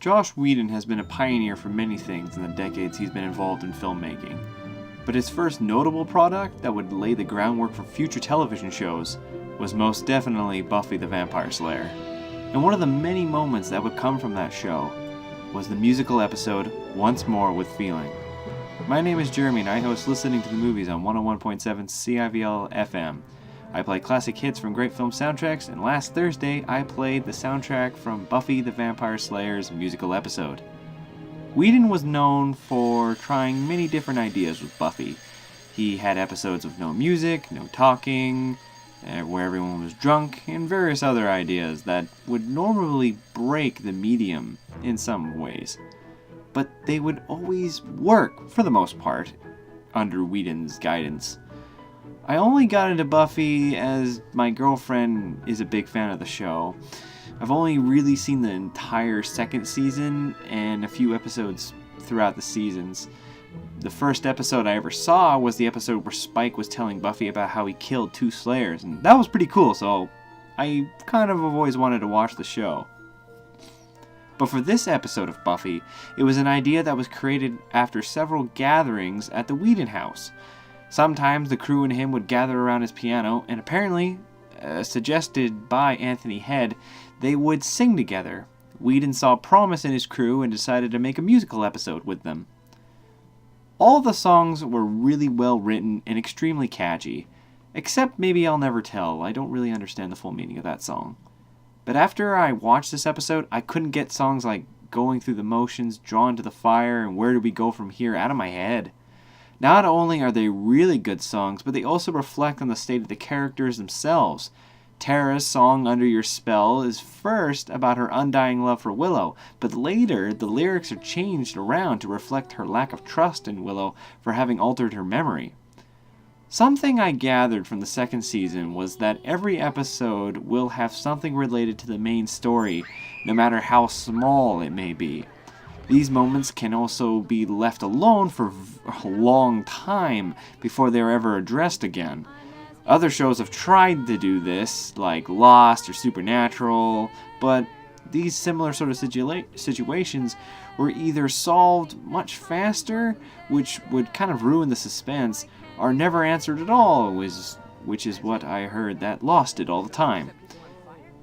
Joss Whedon has been a pioneer for many things in the decades he's been involved in filmmaking. But his first notable product that would lay the groundwork for future television shows was most definitely Buffy the Vampire Slayer. And one of the many moments that would come from that show was the musical episode Once More with Feeling. My name is Jeremy and I host Listening to the Movies on 101.7 CIVL FM. I play classic hits from great film soundtracks, and last Thursday I played the soundtrack from Buffy the Vampire Slayer's musical episode. Whedon was known for trying many different ideas with Buffy. He had episodes of no music, no talking, where everyone was drunk, and various other ideas that would normally break the medium in some ways. But they would always work, for the most part, under Whedon's guidance. I only got into Buffy as my girlfriend is a big fan of the show. I've only really seen the entire second season and a few episodes throughout the seasons. The first episode I ever saw was the episode where Spike was telling Buffy about how he killed 2 Slayers, and that was pretty cool, so I kind of have always wanted to watch the show. But for this episode of Buffy, it was an idea that was created after several gatherings at the Whedon house. Sometimes the crew and him would gather around his piano, and apparently, suggested by Anthony Head, they would sing together. Whedon saw promise in his crew and decided to make a musical episode with them. All the songs were really well written and extremely catchy, except maybe I'll Never Tell. I don't really understand the full meaning of that song. But after I watched this episode, I couldn't get songs like Going Through the Motions, Drawn to the Fire, and Where Do We Go From Here out of my head. Not only are they really good songs, but they also reflect on the state of the characters themselves. Tara's song Under Your Spell is first about her undying love for Willow, but later the lyrics are changed around to reflect her lack of trust in Willow for having altered her memory. Something I gathered from the second season was that every episode will have something related to the main story, no matter how small it may be. These moments can also be left alone for a long time before they are ever addressed again. Other shows have tried to do this, like Lost or Supernatural, but these similar sort of situations were either solved much faster, which would kind of ruin the suspense, or never answered at all, which is what I heard that Lost did all the time.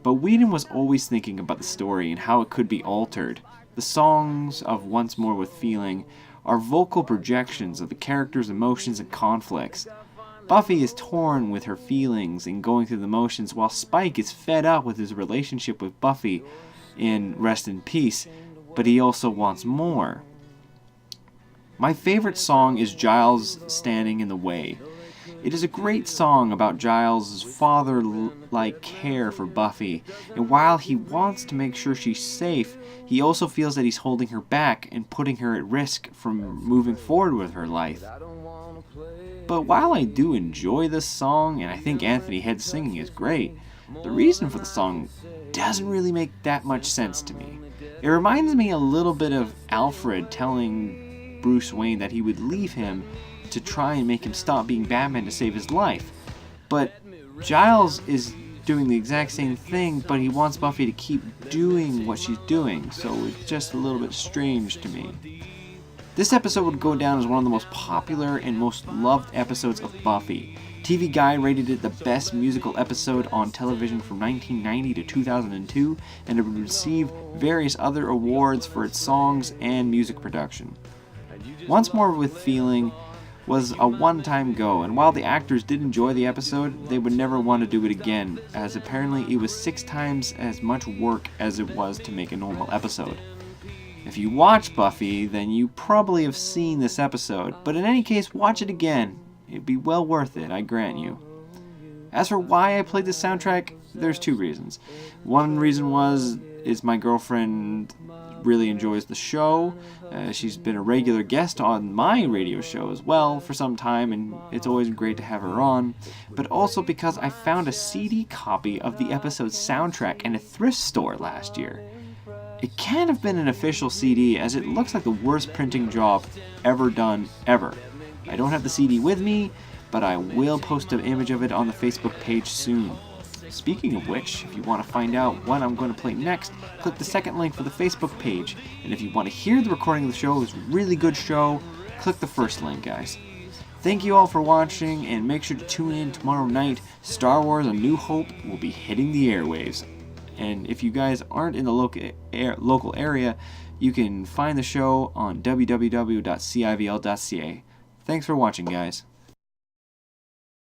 But Whedon was always thinking about the story and how it could be altered. The songs of Once More with Feeling are vocal projections of the characters' emotions and conflicts. Buffy is torn with her feelings and going through the motions, while Spike is fed up with his relationship with Buffy in Rest in Peace, but he also wants more. My favorite song is Giles' Standing in the Way. It is a great song about Giles' father-like care for Buffy, and while he wants to make sure she's safe, he also feels that he's holding her back and putting her at risk from moving forward with her life. But while I do enjoy this song, and I think Anthony Head's singing is great, the reason for the song doesn't really make that much sense to me. It reminds me a little bit of Alfred telling Bruce Wayne that he would leave him to try and make him stop being Batman to save his life. But Giles is doing the exact same thing, but he wants Buffy to keep doing what she's doing, so it's just a little bit strange to me. This episode would go down as one of the most popular and most loved episodes of Buffy. TV Guide rated it the best musical episode on television from 1990 to 2002, and it would receive various other awards for its songs and music production. Once More with Feeling was a one-time go, and while the actors did enjoy the episode, they would never want to do it again, as apparently it was 6 times as much work as it was to make a normal episode. If you watch Buffy, then you probably have seen this episode, but in any case, watch it again. It'd be well worth it, I grant you. As for why I played this soundtrack, there's 2 reasons. One reason is my girlfriend really enjoys the show. She's been a regular guest on my radio show as well for some time, and it's always great to have her on. But also because I found a CD copy of the episode's soundtrack in a thrift store last year. It can't have been an official CD, as it looks like the worst printing job ever done, ever. I don't have the CD with me, but I will post an image of it on the Facebook page soon. Speaking of which, if you want to find out what I'm going to play next, click the second link for the Facebook page. And if you want to hear the recording of the show, it's a really good show, click the first link, guys. Thank you all for watching, and make sure to tune in tomorrow night. Star Wars A New Hope will be hitting the airwaves. And if you guys aren't in the local area, you can find the show on www.civl.ca. Thanks for watching, guys.